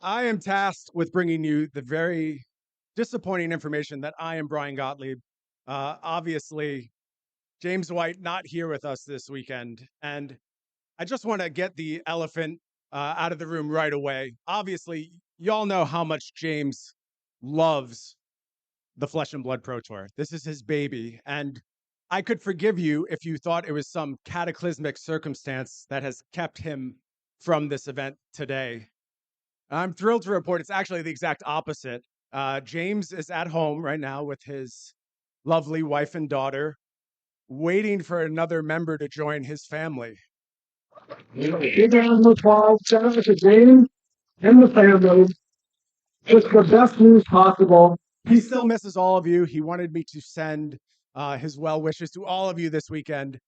I am tasked with bringing you the very disappointing information that I am Bryan Gottlieb. Obviously, James White not here with us this weekend, and I just want to get the elephant out of the room right away. Obviously, y'all know how much James loves the Flesh and Blood Pro Tour. This is his baby, and I could forgive you if you thought it was some cataclysmic circumstance that has kept him from this event today. I'm thrilled to report it's actually the exact opposite. James is at home right now with his lovely wife and daughter, waiting for another member to join his family. Big round of applause. Shout out to James and the family. It's the best news possible. He still misses all of you. He wanted me to send his well wishes to all of you this weekend,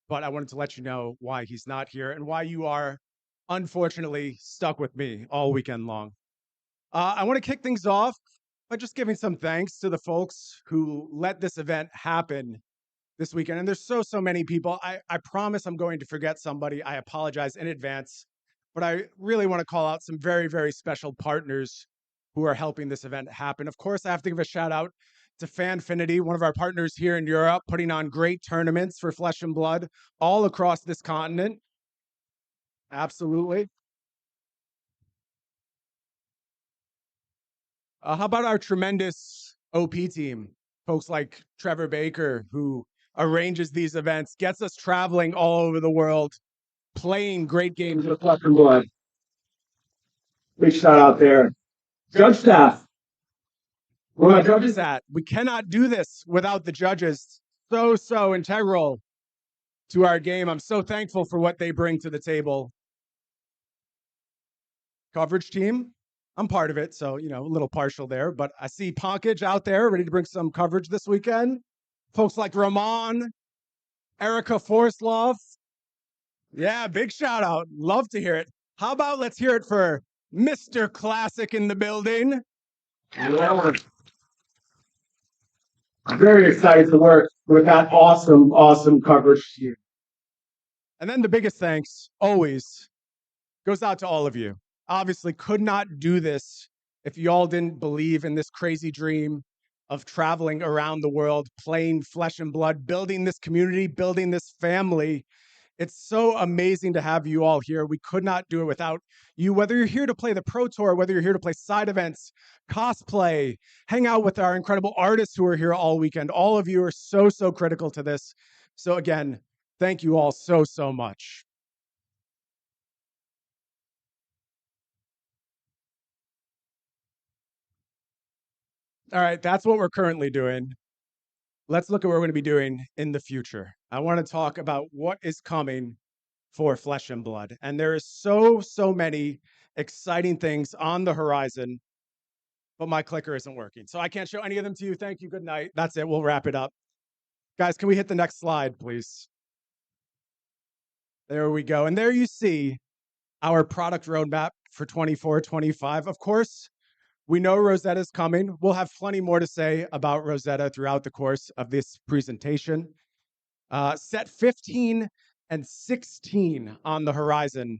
but I wanted to let you know why he's not here and why you are unfortunately stuck with me all weekend long. I want to kick things off by just giving some thanks to the folks who let this event happen this weekend. And there's so many people. I promise I'm going to forget somebody. I apologize in advance, but I really want to call out some very special partners who are helping this event happen. Of course, I have to give a shout out to Fanfinity, one of our partners here in Europe, putting on great tournaments for Flesh and Blood all across this continent. Absolutely. How about our tremendous OP team? Folks like Trevor Baker, who arranges these events, gets us traveling all over the world, playing great games with Flesh and Blood. Big shout out there. Judge staff. Where my judges at? We cannot do this without the judges. So integral to our game. I'm so thankful for what they bring to the table. Coverage team, I'm part of it, so, a little partial there, but I see Ponkage out there ready to bring some coverage this weekend. Folks like Ramon, Erica Forslov. Yeah, big shout out. Love to hear it. How about let's hear it for Mr. Classic in the building? Yeah. I'm very excited to work with that awesome coverage team. And then the biggest thanks always goes out to all of you. Obviously, could not do this if y'all didn't believe in this crazy dream of traveling around the world, playing Flesh and Blood, building this community, building this family. It's so amazing to have you all here. We could not do it without you, whether you're here to play the Pro Tour, whether you're here to play side events, cosplay, hang out with our incredible artists who are here all weekend. All of you are so critical to this. So again, thank you all so much. All right, that's what we're currently doing. Let's look at what we're going to be doing in the future. I want to talk about what is coming for Flesh and Blood. And there is so many exciting things on the horizon, but my clicker isn't working. So I can't show any of them to you. Thank you. Good night. That's it. We'll wrap it up. Guys, can we hit the next slide, please? There we go. And there you see our product roadmap for 24-25. Of course, we know Rosetta's coming. We'll have plenty more to say about Rosetta throughout the course of this presentation. Set 15 and 16 on the horizon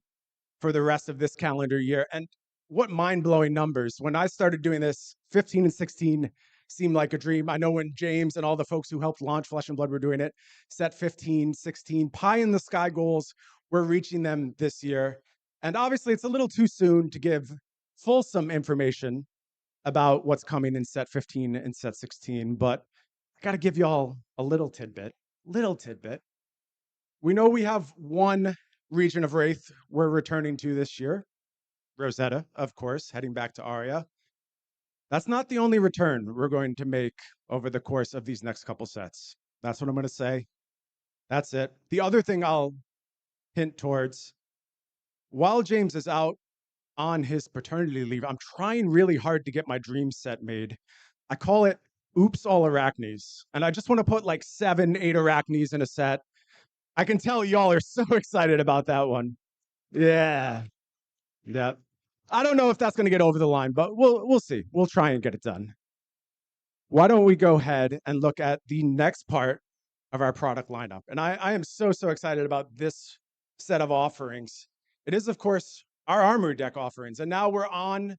for the rest of this calendar year. And what mind-blowing numbers. When I started doing this, 15 and 16 seemed like a dream. I know when James and all the folks who helped launch Flesh and Blood were doing it, set 15, 16, pie in the sky goals, we're reaching them this year. And obviously it's a little too soon to give fulsome information about what's coming in set 15 and set 16, but I got to give y'all a little tidbit. We know we have one region of Wraith we're returning to this year, Rosetta, of course, heading back to Aria. That's not the only return we're going to make over the course of these next couple sets. That's what I'm going to say. That's it. The other thing I'll hint towards, while James is out on his paternity leave, I'm trying really hard to get my dream set made. I call it Oops All Arachnes. And I just want to put like 7-8 Arachnes in a set. I can tell y'all are so excited about that one. Yeah. I don't know if that's going to get over the line, but we'll see. We'll try and get it done. Why don't we go ahead and look at the next part of our product lineup? And I am so excited about this set of offerings. It is, of course, our Armory deck offerings. And now we're on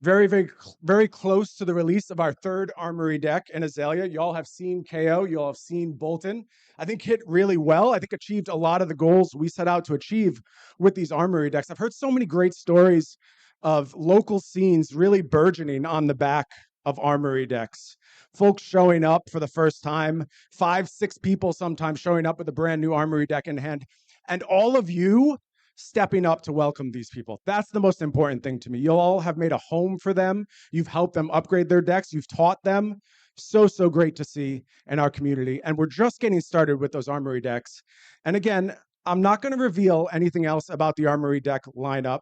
very close to the release of our third Armory deck in Azalea. Y'all have seen KO, y'all have seen Bolton. I think hit really well. I think achieved a lot of the goals we set out to achieve with these Armory decks. I've heard so many great stories of local scenes really burgeoning on the back of Armory decks. Folks showing up for the first time, 5, 6 people sometimes showing up with a brand new Armory deck in hand. And all of you stepping up to welcome these people. That's the most important thing to me. You all have made a home for them. You've helped them upgrade their decks. You've taught them. So great to see in our community. And we're just getting started with those Armory decks. And again, I'm not going to reveal anything else about the Armory deck lineup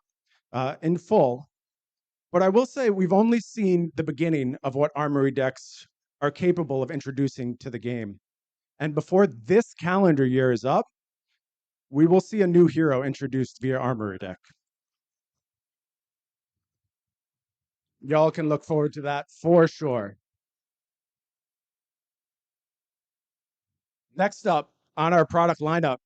in full, but I will say we've only seen the beginning of what Armory decks are capable of introducing to the game. And before this calendar year is up, we will see a new hero introduced via Armory deck. Y'all can look forward to that for sure. Next up on our product lineup,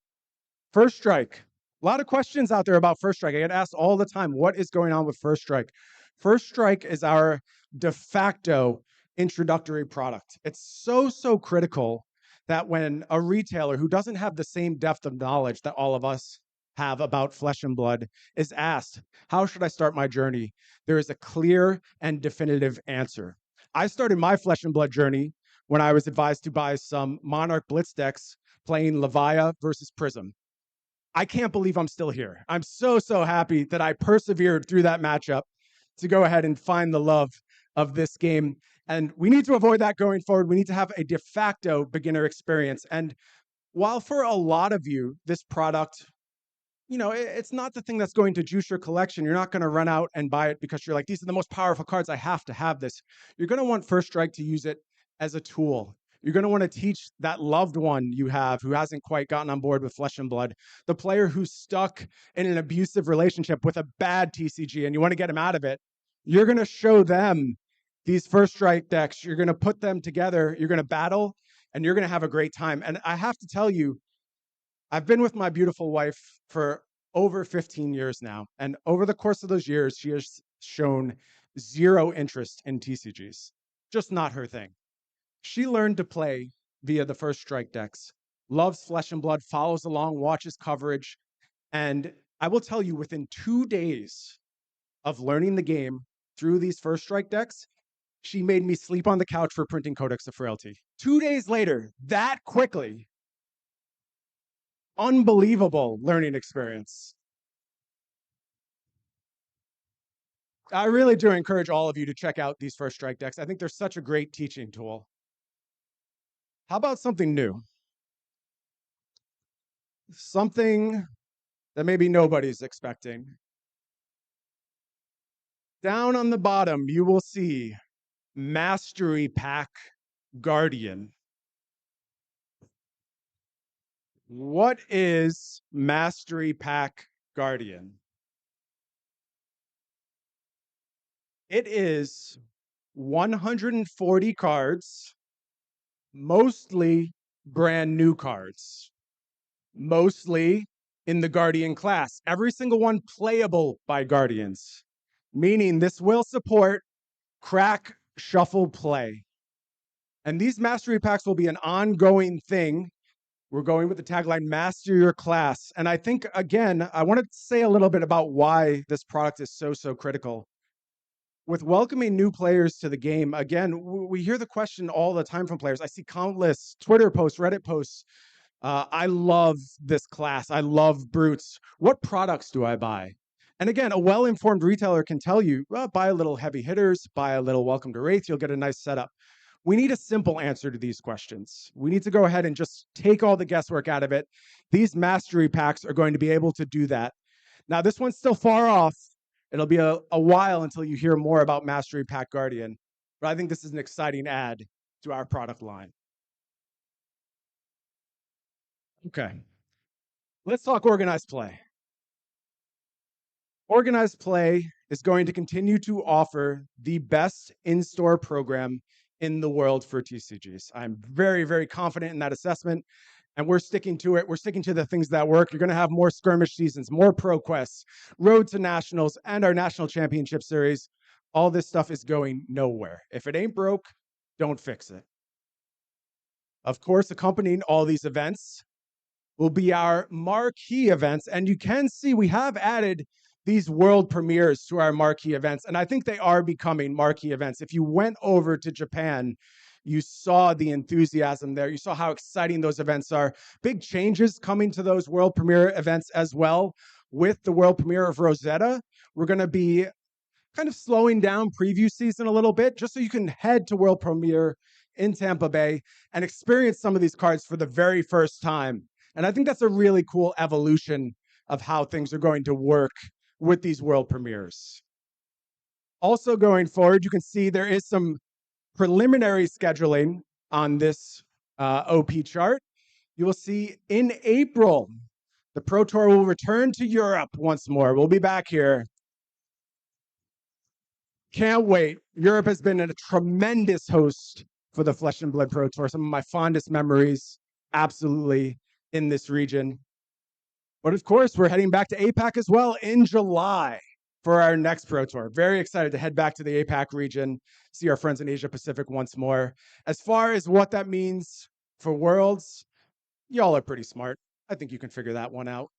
First Strike. A lot of questions out there about First Strike. I get asked all the time, what is going on with First Strike? First Strike is our de facto introductory product. It's so critical that when a retailer who doesn't have the same depth of knowledge that all of us have about Flesh and Blood is asked, how should I start my journey? There is a clear and definitive answer. I started my Flesh and Blood journey when I was advised to buy some Monarch Blitz decks playing Levia versus Prism. I can't believe I'm still here. I'm so happy that I persevered through that matchup to go ahead and find the love of this game. And we need to avoid that going forward. We need to have a de facto beginner experience. And while for a lot of you, this product, you know, it's not the thing that's going to juice your collection. You're not going to run out and buy it because you're like, these are the most powerful cards. I have to have this. You're going to want First Strike to use it as a tool. You're going to want to teach that loved one you have who hasn't quite gotten on board with Flesh and Blood, the player who's stuck in an abusive relationship with a bad TCG and you want to get him out of it. You're going to show them these First Strike decks. You're going to put them together. You're going to battle and you're going to have a great time. And I have to tell you, I've been with my beautiful wife for over 15 years now. And over the course of those years, she has shown zero interest in TCGs. Just not her thing. She learned to play via the First Strike decks, loves Flesh and Blood, follows along, watches coverage. And I will tell you, within 2 days of learning the game through these First Strike decks, she made me sleep on the couch for printing Codex of Frailty. 2 days later, that quickly. Unbelievable learning experience. I really do encourage all of you to check out these First Strike decks. I think they're such a great teaching tool. How about something new? Something that maybe nobody's expecting. Down on the bottom, you will see Mastery Pack Guardian. What is Mastery Pack Guardian? It is 140 cards, mostly brand new cards, mostly in the Guardian class. Every single one playable by Guardians, meaning this will support crack, shuffle, play. And these mastery packs will be an ongoing thing. We're going with the tagline, Master Your Class. And I think, again, I want to say a little bit about why this product is so critical. With welcoming new players to the game, again, we hear the question all the time from players. I see countless Twitter posts, Reddit posts. I love this class. I love Brutes. What products do I buy? And again, a well-informed retailer can tell you, well, buy a little heavy hitters, buy a little Welcome to Wraith, you'll get a nice setup. We need a simple answer to these questions. We need to go ahead and just take all the guesswork out of it. These mastery packs are going to be able to do that. Now, this one's still far off. It'll be a while until you hear more about Mastery Pack Guardian, but I think this is an exciting add to our product line. Okay, let's talk organized play. Organized play is going to continue to offer the best in-store program in the world for TCGs. I'm very confident in that assessment. And we're sticking to it. We're sticking to the things that work. You're going to have more skirmish seasons, more pro quests, road to nationals, and our national championship series. all this stuff is going nowhere. If it ain't broke, don't fix it. Of course, accompanying all these events will be our marquee events. And you can see we have added these world premieres to our marquee events. And I think they are becoming marquee events. If you went over to Japan, you saw the enthusiasm there. You saw how exciting those events are. Big changes coming to those world premiere events as well. With the world premiere of Rosetta, we're going to be kind of slowing down preview season a little bit, just so you can head to world premiere in Tampa Bay and experience some of these cards for the very first time. And I think that's a really cool evolution of how things are going to work with these world premieres. Also going forward, you can see there is some preliminary scheduling on this OP chart. You will see in April, the Pro Tour will return to Europe once more. We'll be back here. Can't wait. Europe has been a tremendous host for the Flesh and Blood Pro Tour. Some of my fondest memories, absolutely, in this region. But of course, we're heading back to APAC as well in July for our next Pro Tour. Very excited to head back to the APAC region, see our friends in Asia Pacific once more. As far as what that means for Worlds, y'all are pretty smart. I think you can figure that one out.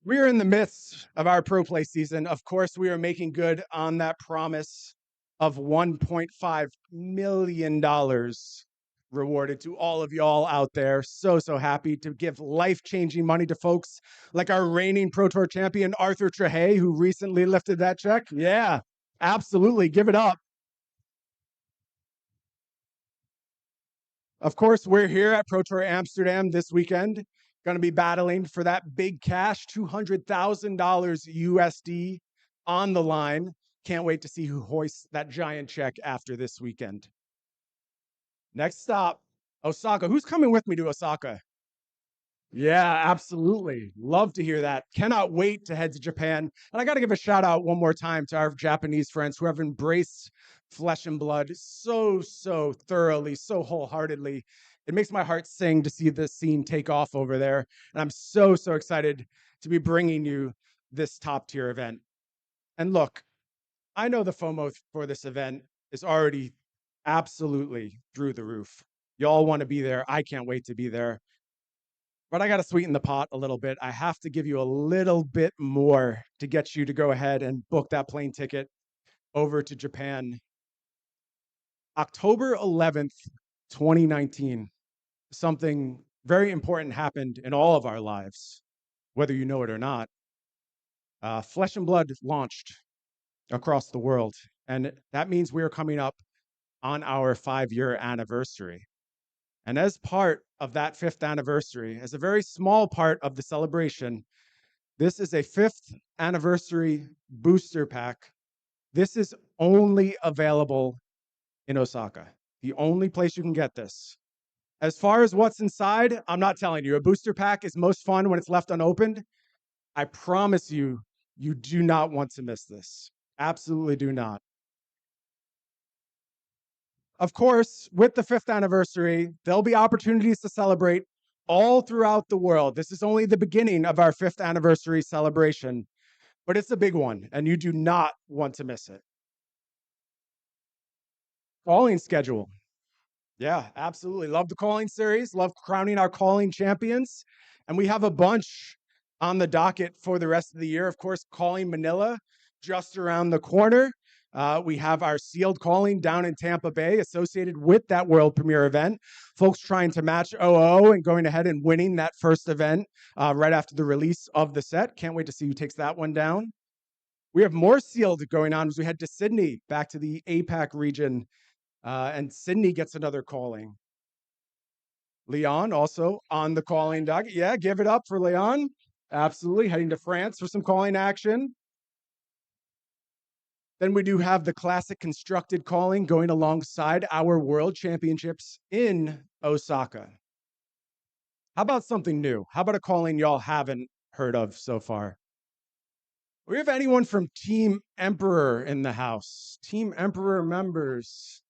We are in the midst of our pro play season. Of course, we are making good on that promise of $1.5 million rewarded to all of y'all out there. So happy to give life-changing money to folks like our reigning Pro Tour champion, Arthur Trehay, who recently lifted that check. Yeah, absolutely. Give it up. Of course, we're here at Pro Tour Amsterdam this weekend. Going to be battling for that big cash, $200,000 USD on the line. Can't wait to see who hoists that giant check after this weekend. Next stop, Osaka. Who's coming with me to Osaka? Yeah, absolutely. Love to hear that. Cannot wait to head to Japan. And I got to give a shout out one more time to our Japanese friends who have embraced Flesh and Blood so thoroughly, so wholeheartedly. It makes my heart sing to see this scene take off over there. And I'm so excited to be bringing you this top tier event. And look, I know the FOMO for this event is already absolutely through the roof. Y'all want to be there. I can't wait to be there. But I got to sweeten the pot a little bit. I have to give you a little bit more to get you to go ahead and book that plane ticket over to Japan. October 11th, 2019, something very important happened in all of our lives, whether you know it or not. Flesh and Blood launched across the world, and that means we are coming up on our 5-year anniversary. And as part of that 5th anniversary, as a very small part of the celebration, this is a 5th anniversary booster pack. This is only available in Osaka, the only place you can get this. As far as what's inside, I'm not telling you. A booster pack is most fun when it's left unopened. I promise you, you do not want to miss this. Absolutely do not. Of course, with the 5th anniversary, there'll be opportunities to celebrate all throughout the world. This is only the beginning of our 5th anniversary celebration, but it's a big one, and you do not want to miss it. Calling schedule. Yeah, absolutely. Love the calling series. Love crowning our calling champions. And we have a bunch on the docket for the rest of the year. Of course, Calling Manila just around the corner. We have our sealed calling down in Tampa Bay associated with that world premiere event. Folks trying to match OO and going ahead and winning that first event right after the release of the set. Can't wait to see who takes that one down. We have more sealed going on as we head to Sydney, back to the APAC region. And Sydney gets another calling. Leon also on the calling docket. Yeah, give it up for Leon. Absolutely. Heading to France for some calling action. Then we do have the classic constructed calling going alongside our World Championships in Osaka. How about something new? How about a calling y'all haven't heard of so far? We have anyone from Team Emperor in the house? Team Emperor members.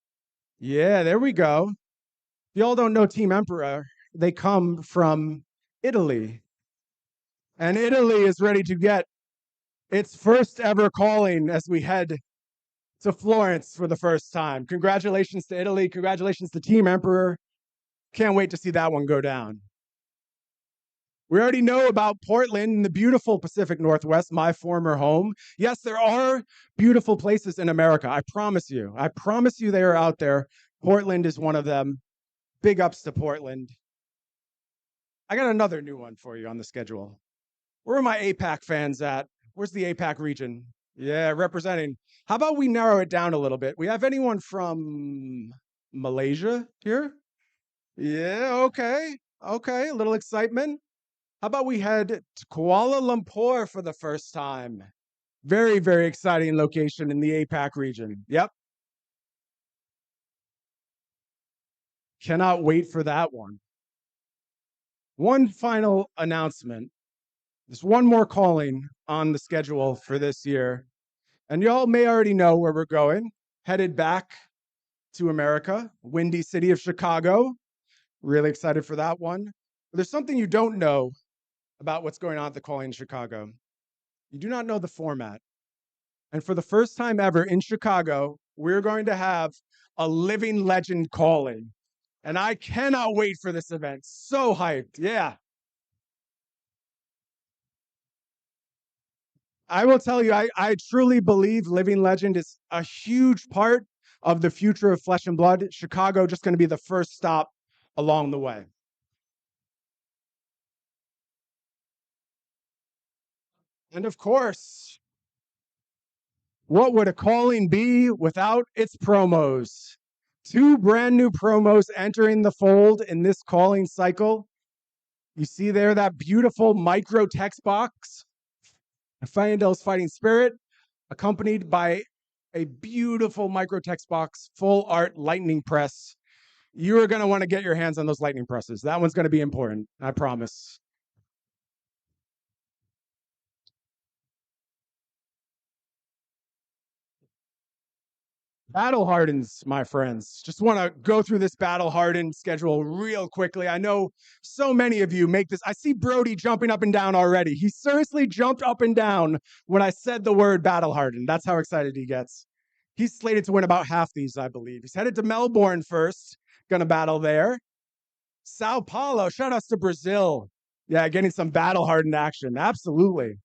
Yeah, there we go. If y'all don't know Team Emperor, they come from Italy. And Italy is ready to get its first ever calling as we head to Florence for the first time. Congratulations to Italy. Congratulations to Team Emperor. Can't wait to see that one go down. We already know about Portland and the beautiful Pacific Northwest, my former home. Yes, there are beautiful places in America. I promise you. I promise you they are out there. Portland is one of them. Big ups to Portland. I got another new one for you on the schedule. Where are my APAC fans at? Where's the APAC region? Yeah, representing. How about we narrow it down a little bit? We have anyone from Malaysia here? Yeah, okay. Okay, a little excitement. How about we head to Kuala Lumpur for the first time? Very, very exciting location in the APAC region. Yep. Cannot wait for that one. One final announcement. There's one more calling on the schedule for this year. And y'all may already know where we're going. Headed back to America, windy city of Chicago. Really excited for that one. But there's something you don't know about what's going on at the calling in Chicago. You do not know the format. And for the first time ever in Chicago, we're going to have a living legend calling. And I cannot wait for this event. So hyped. Yeah. I will tell you, I truly believe Living Legend is a huge part of the future of Flesh and Blood. Chicago just going to be the first stop along the way. And of course, what would a calling be without its promos? Two brand new promos entering the fold in this calling cycle. You see there that beautiful micro text box, Fayendel's Fighting Spirit, accompanied by a beautiful micro text box, full art lightning press. You are going to want to get your hands on those lightning presses. That one's going to be important, I promise. Battle Hardens, my friends. Just want to go through this Battle Hardened schedule real quickly. I know so many of you make this. I see Brody jumping up and down already. He seriously jumped up and down when I said the word Battle Hardened. That's how excited he gets. He's slated to win about half these, I believe. He's headed to Melbourne first, going to battle there. Sao Paulo, shout outs to Brazil. Yeah, getting some Battle Hardened action. Absolutely.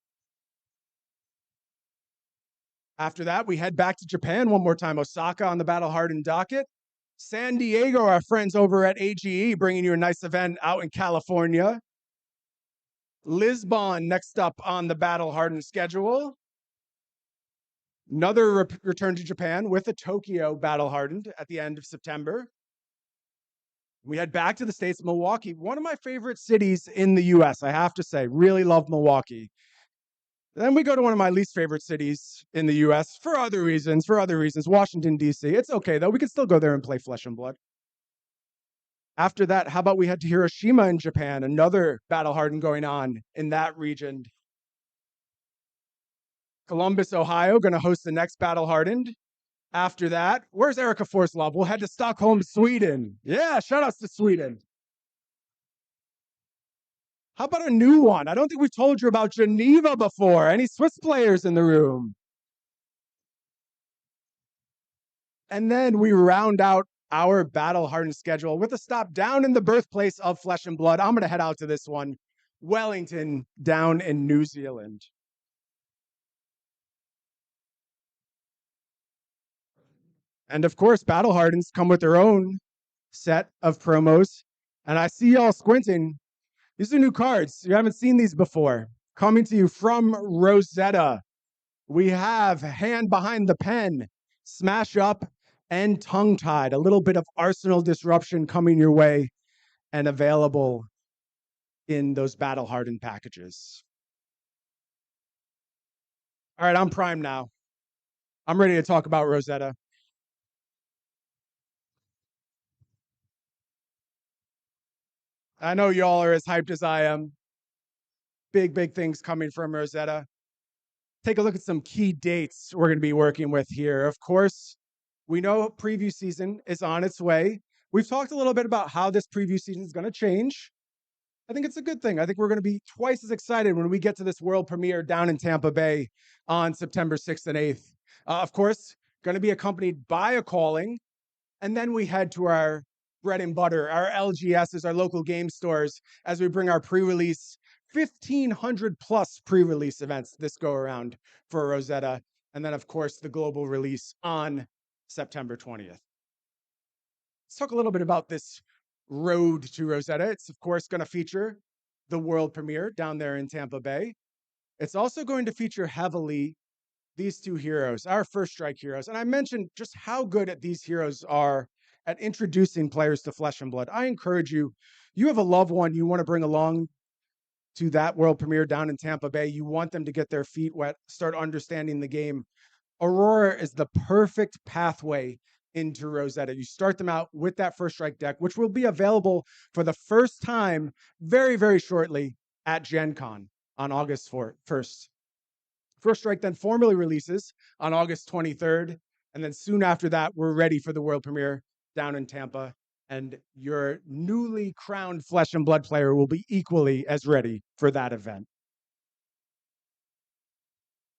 After that, we head back to Japan one more time. Osaka on the Battle Hardened docket. San Diego, our friends over at AGE, bringing you a nice event out in California. Lisbon next up on the Battle Hardened schedule. Another return to Japan with a Tokyo Battle Hardened at the end of September. We head back to the States, Milwaukee, one of my favorite cities in the US, I have to say. Really love Milwaukee. Then we go to one of my least favorite cities in the US for other reasons, Washington, D.C. It's okay, though. We can still go there and play Flesh and Blood. After that, how about we head to Hiroshima in Japan, another Battle Hardened going on in that region. Columbus, Ohio, going to host the next Battle Hardened. After that, where's Erica Forslov? We'll head to Stockholm, Sweden. Yeah, shout outs to Sweden. How about a new one? I don't think we've told you about Geneva before. Any Swiss players in the room? And then we round out our Battle Hardened schedule with a stop down in the birthplace of Flesh and Blood. I'm going to head out to this one, Wellington, down in New Zealand. And of course, Battle Hardens come with their own set of promos. And I see y'all squinting. These are new cards. You haven't seen these before. Coming to you from Rosetta, we have Hand Behind the Pen, Smash Up, and Tongue Tied. A little bit of Arsenal disruption coming your way and available in those Battle Hardened packages. All right, I'm primed now. I'm ready to talk about Rosetta. I know y'all are as hyped as I am. Big, big things coming from Rosetta. Take a look at some key dates we're going to be working with here. Of course, we know preview season is on its way. We've talked a little bit about how this preview season is going to change. I think it's a good thing. I think we're going to be twice as excited when we get to this world premiere down in Tampa Bay on September 6th and 8th. Of course, going to be accompanied by a calling. And then we head to our bread and butter, our LGSs, our local game stores, as we bring our pre-release, 1,500 plus pre-release events this go around for Rosetta. And then, of course, the global release on September 20th. Let's talk a little bit about this road to Rosetta. It's, of course, going to feature the world premiere down there in Tampa Bay. It's also going to feature heavily these two heroes, our first strike heroes. And I mentioned just how good at these heroes are at introducing players to Flesh and Blood. I encourage you, you have a loved one you want to bring along to that world premiere down in Tampa Bay. You want them to get their feet wet, start understanding the game. Aurora is the perfect pathway into Rosetta. You start them out with that first strike deck, which will be available for the first time very, very shortly at Gen Con on August 1st. First Strike then formally releases on August 23rd. And then soon after that, we're ready for the world premiere down in Tampa. And your newly crowned Flesh and Blood player will be equally as ready for that event.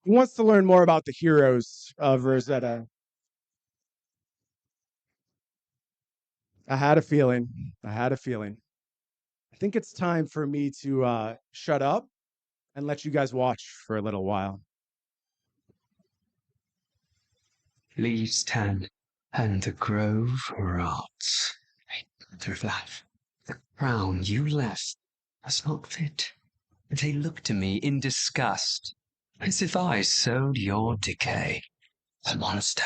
Who wants to learn more about the heroes of Rosetta? I had a feeling. I think it's time for me to shut up and let you guys watch for a little while. Leaves tan, and the grove rots. Matter of life, the crown you left does not fit. They look to me in disgust, as if I sowed your decay. The monster,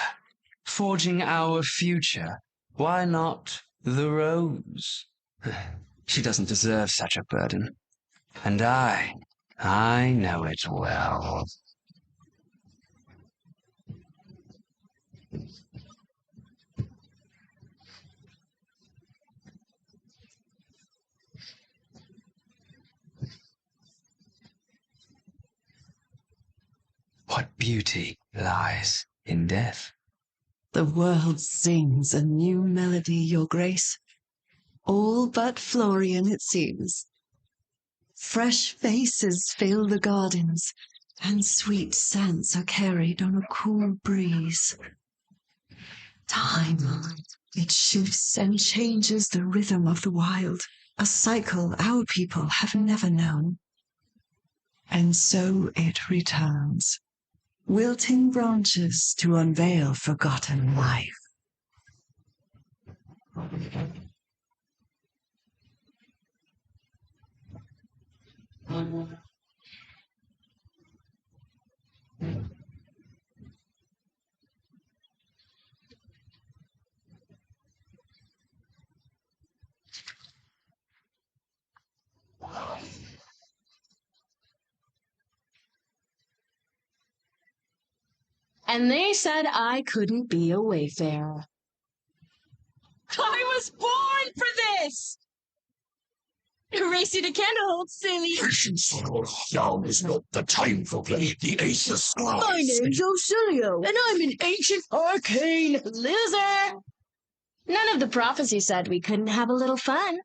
forging our future, why not the rose? She doesn't deserve such a burden, and I know it well. What beauty lies in death? The world sings a new melody, Your Grace. All but Florian, it seems. Fresh faces fill the gardens, and sweet scents are carried on a cool breeze. Time, it shifts and changes the rhythm of the wild, a cycle our people have never known. And so it returns, wilting branches to unveil forgotten life. And they said I couldn't be a wayfarer. I was born for this! Racing a candlehold, silly. Patience, now is not the time for play. The ace of slides. My name's Ocilio, and I'm an ancient arcane loser. None of the prophecy said we couldn't have a little fun.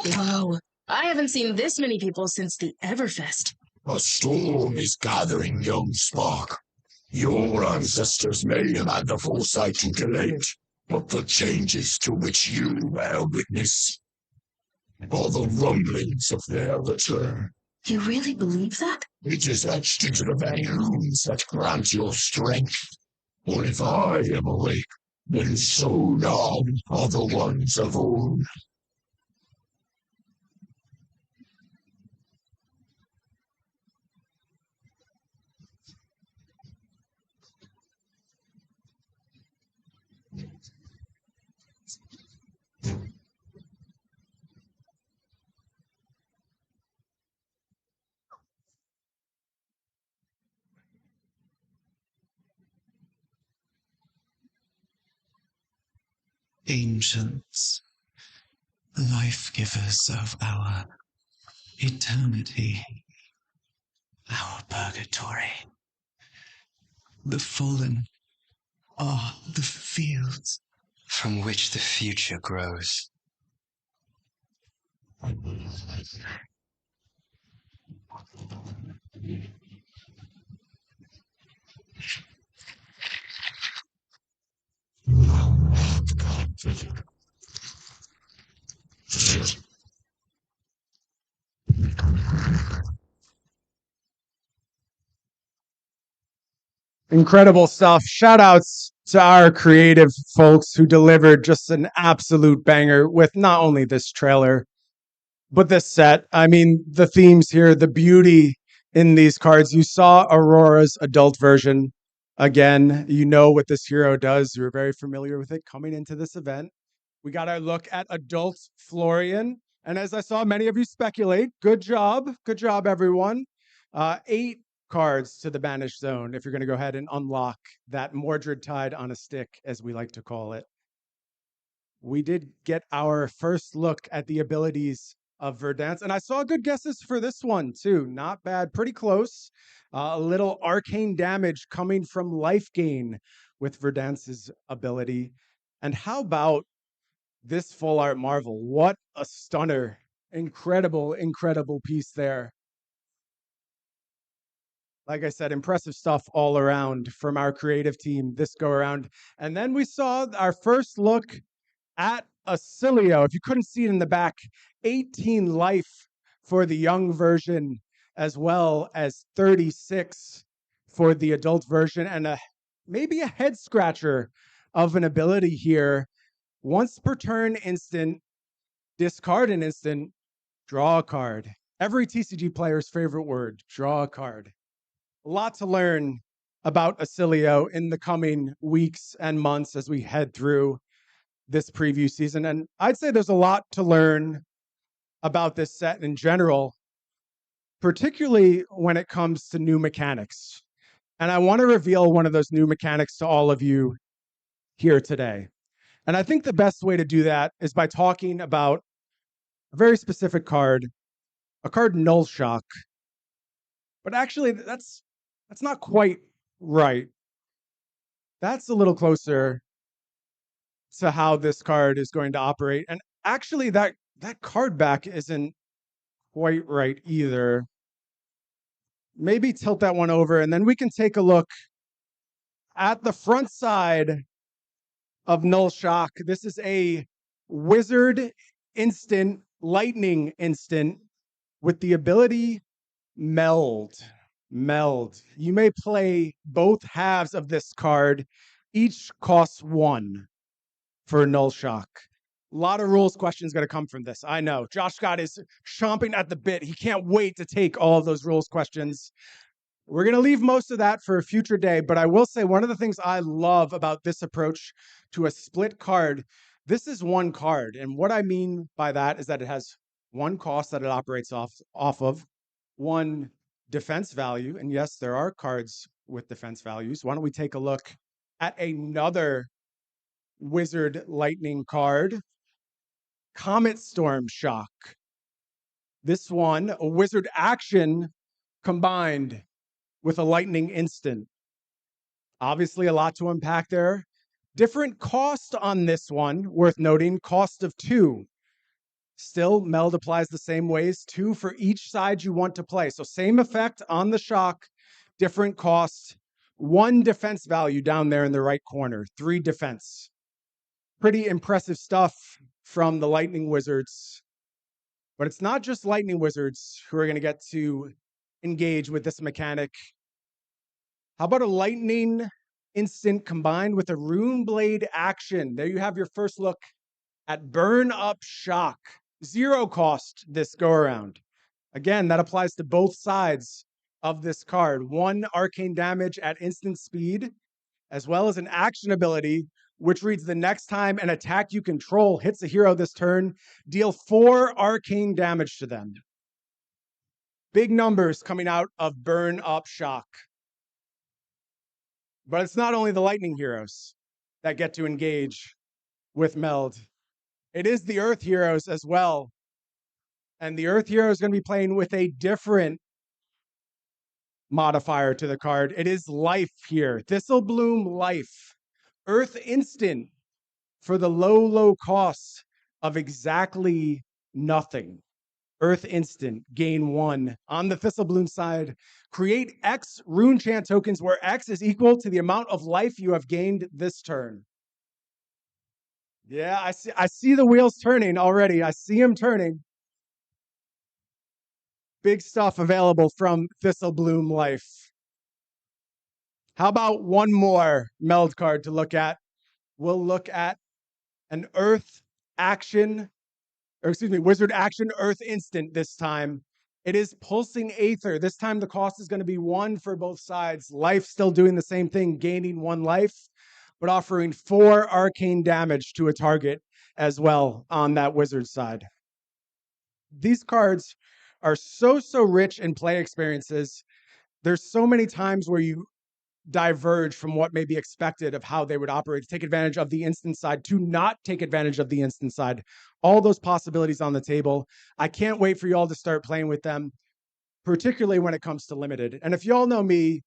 Wow, I haven't seen this many people since the Everfest. A storm is gathering, young Spark. Your ancestors may have had the foresight to delay it, but the changes to which you bear witness are the rumblings of their return. You really believe that? It is etched into the very runes that grant your strength. For if I am awake, then so now are the ones of old. Ancients, life-givers of our eternity, our purgatory. The fallen are the fields from which the future grows. Incredible stuff. Shout outs to our creative folks who delivered just an absolute banger with not only this trailer, but this set. I mean, the themes here, the beauty in these cards. You saw Aurora's adult version. Again, you know what this hero does. You're very familiar with it coming into this event. We got our look at adult Florian. And as I saw many of you speculate, good job. Good job, everyone. 8 cards to the banished zone if you're going to go ahead and unlock that Mordred Tide on a stick, as we like to call it. We did get our first look at the abilities of Verdansk, and I saw good guesses for this one too. Not bad, pretty close. A little arcane damage coming from life gain with Verdansk's ability. And how about this full art marvel? What a stunner. Incredible, incredible piece there. Like I said, impressive stuff all around from our creative team this go around. And then we saw our first look at Acilio. If you couldn't see it in the back, 18 life for the young version, as well as 36 for the adult version, and maybe a head scratcher of an ability here. Once per turn instant, discard an instant, draw a card. Every TCG player's favorite word, draw a card. A lot to learn about Acilio in the coming weeks and months as we head through this preview season. And I'd say there's a lot to learn about this set in general, particularly when it comes to new mechanics. And I want to reveal one of those new mechanics to all of you here today. And I think the best way to do that is by talking about a very specific card, a card Null Shock. But actually, that's not quite right. That's a little closer to how this card is going to operate. And actually, that card back isn't quite right either. Maybe tilt that one over, and then we can take a look at the front side of Null Shock. This is a wizard instant, lightning instant with the ability Meld. Meld. You may play both halves of this card. Each costs 1 for Null Shock. A lot of rules questions going to come from this. I know. Josh Scott is chomping at the bit. He can't wait to take all of those rules questions. We're going to leave most of that for a future day, but I will say one of the things I love about this approach to a split card, this is one card. And what I mean by that is that it has one cost that it operates off of, one defense value. And yes, there are cards with defense values. Why don't we take a look at another Wizard Lightning card? Comet Storm Shock. This one, a wizard action combined with a lightning instant. Obviously, a lot to unpack there. Different cost on this one, worth noting, cost of 2. Still, Meld applies the same ways, 2 for each side you want to play. So same effect on the shock, different cost, 1 defense value down there in the right corner, 3 defense. Pretty impressive stuff from the Lightning Wizards. But it's not just Lightning Wizards who are going to get to engage with this mechanic. How about a Lightning instant combined with a Rune Blade action? There you have your first look at Burn Up Shock. 0 cost this go around. Again, that applies to both sides of this card. 1 arcane damage at instant speed, as well as an action ability which reads the next time an attack you control hits a hero this turn, deal 4 arcane damage to them. Big numbers coming out of Burn Up Shock. But it's not only the Lightning heroes that get to engage with Meld. It is the Earth heroes as well. And the Earth hero is going to be playing with a different modifier to the card. It is life here. Thistlebloom Life. Earth Instant for the low, low cost of exactly nothing. Earth Instant, gain 1. On the Thistlebloom side, create X rune chant tokens where X is equal to the amount of life you have gained this turn. Yeah, I see the wheels turning already. I see them turning. Big stuff available from Thistlebloom Life. How about one more Meld card to look at? We'll look at an Earth Action, or excuse me, Wizard Action Earth Instant this time. It is Pulsing Aether. This time the cost is going to be 1 for both sides. Life still doing the same thing, gaining 1 life, but offering 4 arcane damage to a target as well on that wizard side. These cards are so rich in play experiences. There's so many times where you diverge from what may be expected of how they would operate, to take advantage of the instant side, to not take advantage of the instant side. All those possibilities on the table. I can't wait for you all to start playing with them, particularly when it comes to limited. And if you all know me,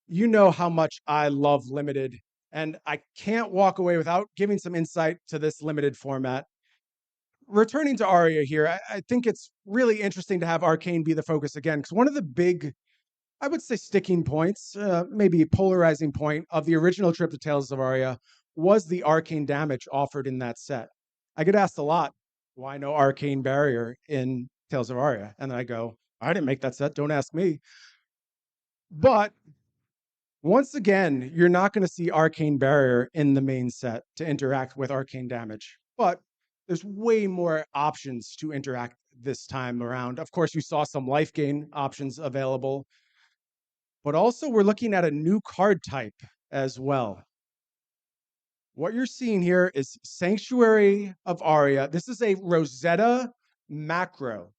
you know how much I love limited, and I can't walk away without giving some insight to this limited format. Returning to Aria here, I think it's really interesting to have Arcane be the focus again, because one of the big, I would say, sticking points, maybe a polarizing point of the original trip to Tales of Aria was the arcane damage offered in that set. I get asked a lot, why no arcane barrier in Tales of Aria? And then I go, I didn't make that set, don't ask me. But once again, you're not going to see arcane barrier in the main set to interact with arcane damage. But there's way more options to interact this time around. Of course, you saw some life gain options available, but also we're looking at a new card type as well. What you're seeing here is Sanctuary of Aria. This is a Rosetta macro,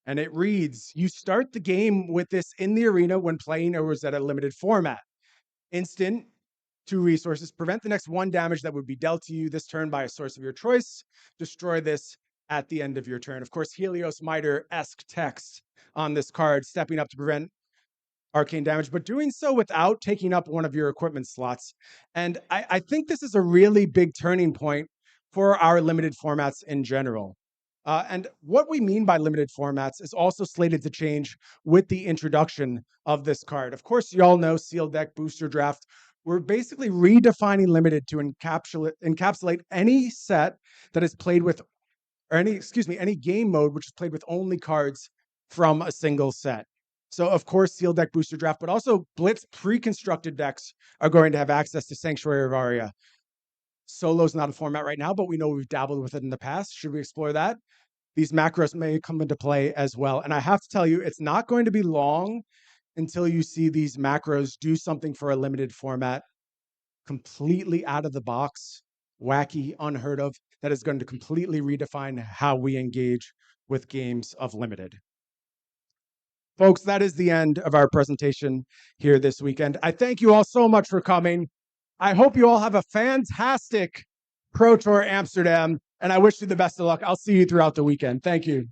and it reads, you start the game with this in the arena when playing a Rosetta limited format. Instant, 2 resources, prevent the next 1 damage that would be dealt to you this turn by a source of your choice. Destroy this at the end of your turn. Of course, Helios Mitre-esque text on this card, stepping up to prevent arcane damage, but doing so without taking up one of your equipment slots. And I think this is a really big turning point for our limited formats in general. And what we mean by limited formats is also slated to change with the introduction of this card. Of course, you all know Sealed Deck, Booster Draft. We're basically redefining limited to encapsulate any set that is played with, or any game mode which is played with only cards from a single set. So, of course, Sealed Deck, Booster Draft, but also Blitz pre-constructed decks are going to have access to Sanctuary of Aria. Solo's not a format right now, but we know we've dabbled with it in the past. Should we explore that? These macros may come into play as well. And I have to tell you, it's not going to be long until you see these macros do something for a limited format completely out of the box, wacky, unheard of, that is going to completely redefine how we engage with games of limited. Folks, that is the end of our presentation here this weekend. I thank you all so much for coming. I hope you all have a fantastic Pro Tour Amsterdam, and I wish you the best of luck. I'll see you throughout the weekend. Thank you.